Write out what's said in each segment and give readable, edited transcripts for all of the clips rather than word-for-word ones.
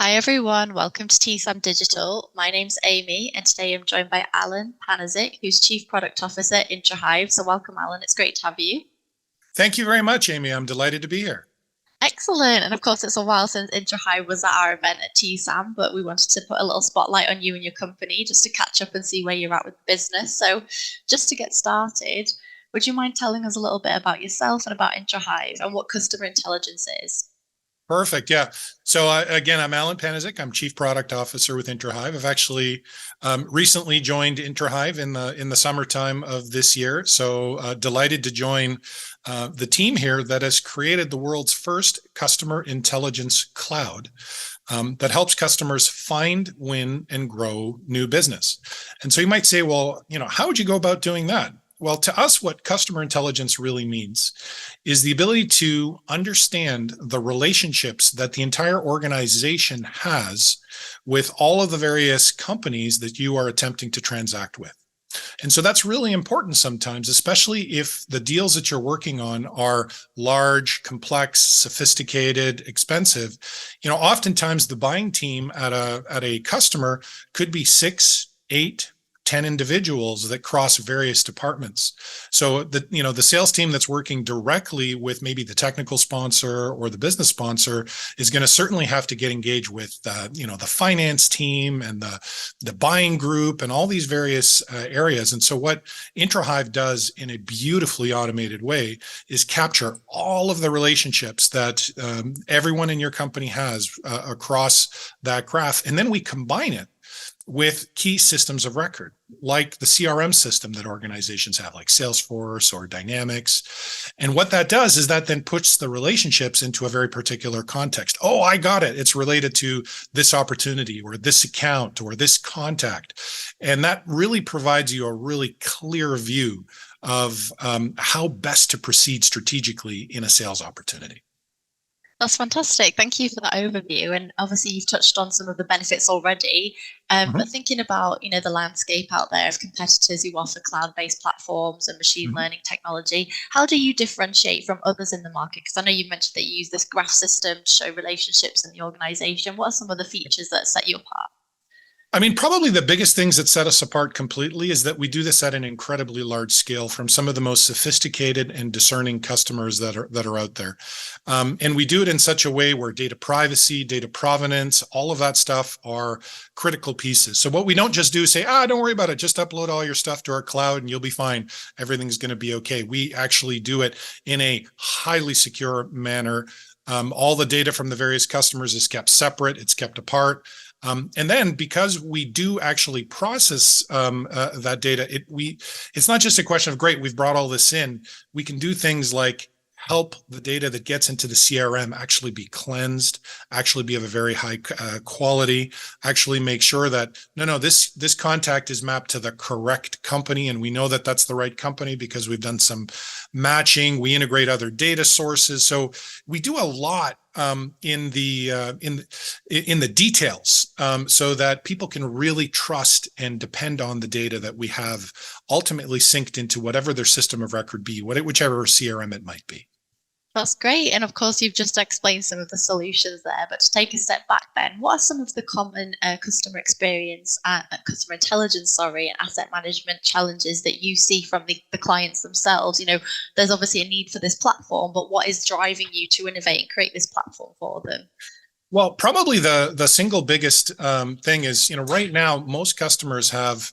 Hi everyone, welcome to TSAM Digital. My name's Amy, and today I'm joined by Alan Panezic, who's Chief Product Officer at Introhive. So welcome, Alan. It's great to have you. Thank you very much, Amy. I'm delighted to be here. Excellent. And of course, it's a while since Introhive was at our event at TSAM, but we wanted to put a little spotlight on you and your company just to catch up and see where you're at with the business. So just to get started, would you mind telling us a little bit about yourself and about Introhive and what customer intelligence is? Perfect. Yeah. So again, I'm Alan Panezic. I'm Chief Product Officer with Introhive. I've actually recently joined Introhive in the summertime of this year. So delighted to join the team here that has created the world's first customer intelligence cloud that helps customers find, win, and grow new business. And so you might say, well, how would you go about doing that? Well, to us, what customer intelligence really means is the ability to understand the relationships that the entire organization has with all of the various companies that you are attempting to transact with. And so that's really important sometimes, especially if the deals that you're working on are large, complex, sophisticated, expensive. Oftentimes the buying team at a customer could be 6, 8, 10 individuals that cross various departments. So the sales team that's working directly with maybe the technical sponsor or the business sponsor is going to certainly have to get engaged with the finance team and the buying group and all these various areas. And so what Introhive does in a beautifully automated way is capture all of the relationships that everyone in your company has across that graph, and then we combine it with key systems of record, like the CRM system that organizations have, like Salesforce or Dynamics. And what that does is that then puts the relationships into a very particular context. Oh, I got it. It's related to this opportunity or this account or this contact. And that really provides you a really clear view of how best to proceed strategically in a sales opportunity. That's fantastic. Thank you for that overview. And obviously, you've touched on some of the benefits already. But Mhm. thinking about, the landscape out there of competitors who offer cloud-based platforms and machine Mhm. learning technology, how do you differentiate from others in the market? Because I know you mentioned that you use this graph system to show relationships in the organization. What are some of the features that set you apart? I mean, probably the biggest things that set us apart completely is that we do this at an incredibly large scale from some of the most sophisticated and discerning customers that are out there, and we do it in such a way where data privacy, data provenance, all of that stuff are critical pieces. So what we don't just do is say, don't worry about it, just upload all your stuff to our cloud and you'll be fine. Everything's going to be okay. We actually do it in a highly secure manner. All the data from the various customers is kept separate. It's kept apart. And then because we do actually process that data, it's not just a question of, great, we've brought all this in. We can do things like help the data that gets into the CRM actually be cleansed, actually be of a very high quality, actually make sure that, no, this contact is mapped to the correct company. And we know that that's the right company because we've done some matching. We integrate other data sources. So we do a lot in the details, so that people can really trust and depend on the data that we have ultimately synced into whatever their system of record be, whichever CRM it might be. That's great. And of course, you've just explained some of the solutions there. But to take a step back, then, what are some of the common customer experience, customer intelligence, sorry, and asset management challenges that you see from the clients themselves? There's obviously a need for this platform, but what is driving you to innovate and create this platform for them? Well, probably the single biggest thing is, right now most customers have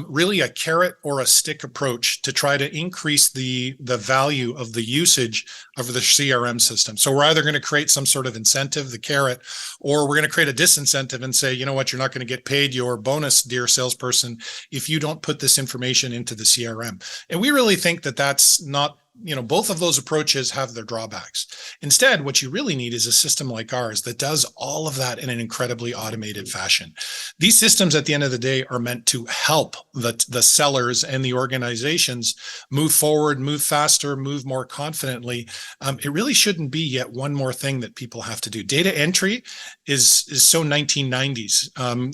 really a carrot or a stick approach to try to increase the value of the usage of the CRM system. So we're either going to create some sort of incentive, the carrot, or we're going to create a disincentive and say, you know what, you're not going to get paid your bonus, dear salesperson, if you don't put this information into the CRM. And we really think that that's not, both of those approaches have their drawbacks. Instead, what you really need is a system like ours that does all of that in an incredibly automated fashion. These systems at the end of the day are meant to help the sellers and the organizations move forward, move faster, move more confidently. it really shouldn't be yet one more thing that people have to do. Data entry is so 1990s.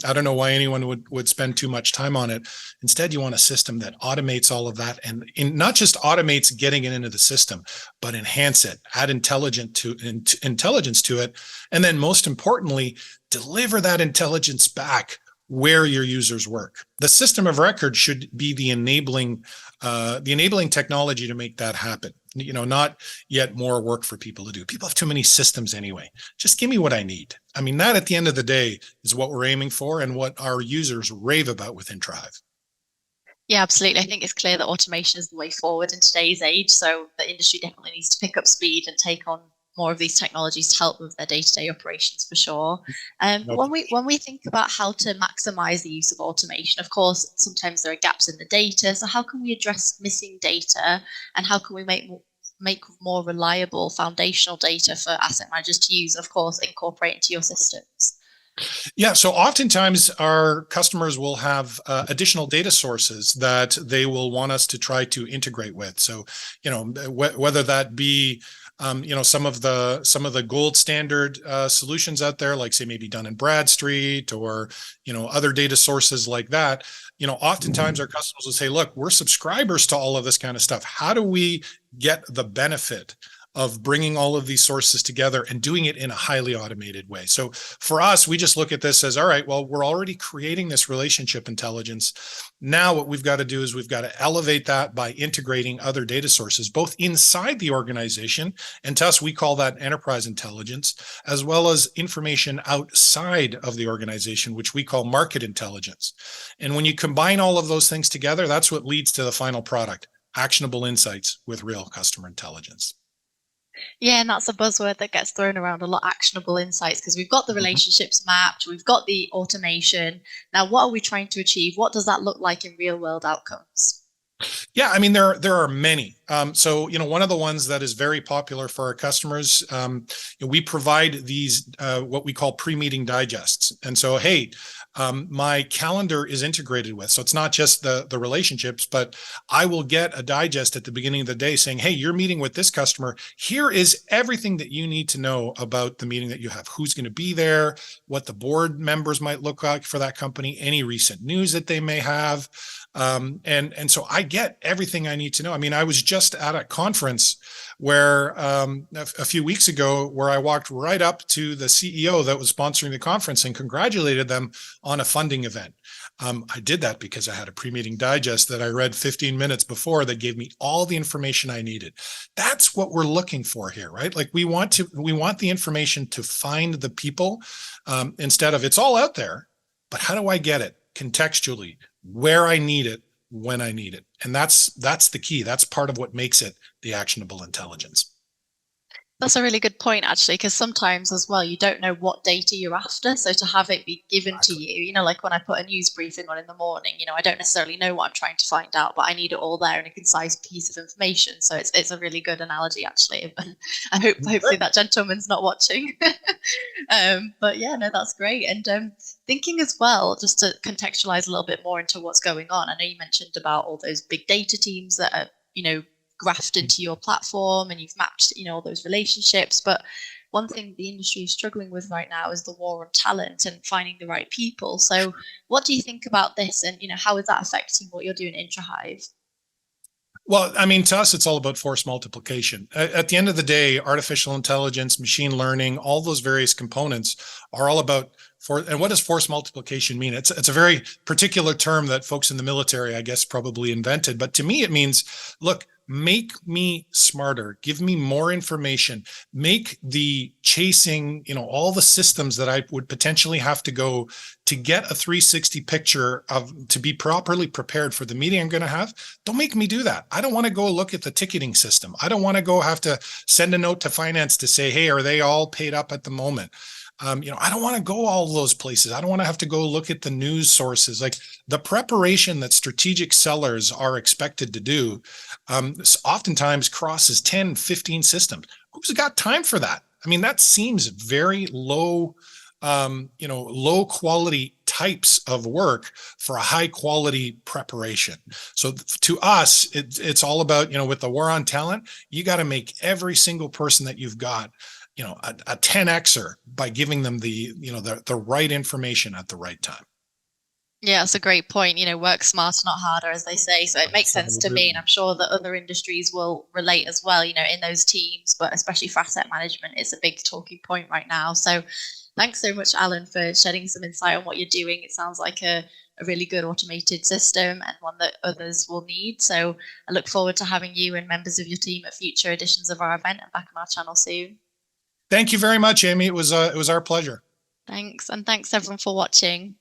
I don't know why anyone would spend too much time on it. Instead, you want a system that automates all of that, and not just automates getting it into the system, but enhance it, add intelligence to it, and then most importantly, deliver that intelligence back where your users work. The system of record should be the enabling technology to make that happen. Not yet more work for people to do. People have too many systems anyway. Just give me what I need. I mean, that at the end of the day is what we're aiming for and what our users rave about with Introhive. Yeah, absolutely. I think it's clear that automation is the way forward in today's age. So the industry definitely needs to pick up speed and take on more of these technologies to help with their day-to-day operations for sure. But when we think about how to maximize the use of automation, of course, sometimes there are gaps in the data. So how can we address missing data, and how can we make more reliable foundational data for asset managers to use, and of course, incorporate into your systems? Yeah, so oftentimes our customers will have additional data sources that they will want us to try to integrate with. So, whether that be some of the gold standard solutions out there, like say maybe Dun & Bradstreet, or other data sources like that. Oftentimes our customers will say, "Look, we're subscribers to all of this kind of stuff. How do we get the benefit of bringing all of these sources together and doing it in a highly automated way?" So for us, we just look at this as, all right, well, we're already creating this relationship intelligence. Now what we've got to do is we've got to elevate that by integrating other data sources, both inside the organization, and to us, we call that enterprise intelligence, as well as information outside of the organization, which we call market intelligence. And when you combine all of those things together, that's what leads to the final product, actionable insights with real customer intelligence. Yeah, and that's a buzzword that gets thrown around a lot, actionable insights, because we've got the relationships mapped, we've got the automation. Now, what are we trying to achieve? What does that look like in real world outcomes? Yeah, I mean, there are many. So, one of the ones that is very popular for our customers, we provide these what we call pre-meeting digests. And so, hey, my calendar is integrated with. So it's not just the relationships, but I will get a digest at the beginning of the day saying, hey, you're meeting with this customer. Here is everything that you need to know about the meeting that you have, who's going to be there, what the board members might look like for that company, any recent news that they may have. And so I get everything I need to know. I mean, I was just at a conference where a few weeks ago, where I walked right up to the CEO that was sponsoring the conference and congratulated them on a funding event. I did that because I had a pre-meeting digest that I read 15 minutes before that gave me all the information I needed. That's what we're looking for here, right? Like we want the information to find the people instead of it's all out there, but how do I get it contextually, where I need it, when I need it? And that's the key. That's part of what makes it the actionable intelligence. That's a really good point, actually, because sometimes as well, you don't know what data you're after. So to have it be given to you, like when I put a news briefing on in the morning, I don't necessarily know what I'm trying to find out, but I need it all there in a concise piece of information. So it's a really good analogy, actually. I hopefully that gentleman's not watching. But yeah, no, that's great. And thinking as well, just to contextualize a little bit more into what's going on. I know you mentioned about all those big data teams that are, grafted into your platform, and you've mapped all those relationships, but one thing the industry is struggling with right now is the war on talent and finding the right people. So what do you think about this, and how is that affecting what you're doing at Introhive? Well, I mean, to us, it's all about force multiplication. At the end of the day, artificial intelligence, machine learning, all those various components are all about and what does force multiplication mean? It's a very particular term that folks in the military, I guess, probably invented. But to me, it means, look, make me smarter, give me more information, make the chasing, all the systems that I would potentially have to go to get a 360 picture to be properly prepared for the meeting I'm going to have. Don't make me do that. I don't want to go look at the ticketing system. I don't want to go have to send a note to finance to say, hey, are they all paid up at the moment? I don't want to go all those places. I don't want to have to go look at the news sources. Like the preparation that strategic sellers are expected to do oftentimes crosses 10, 15 systems. Who's got time for that? I mean, that seems very low, low quality types of work for a high quality preparation. So to us, it's all about, with the war on talent, you got to make every single person that you've got, a 10xer by giving them the right information at the right time. Yeah, that's a great point. Work smarter, not harder, as they say. So it makes sense to me, and I'm sure that other industries will relate as well, in those teams, but especially for asset management, it's a big talking point right now. So thanks so much, Alan, for shedding some insight on what you're doing. It sounds like a really good automated system and one that others will need. So I look forward to having you and members of your team at future editions of our event and back on our channel soon. Thank you very much, Amy. It was our pleasure. Thanks, and thanks everyone for watching.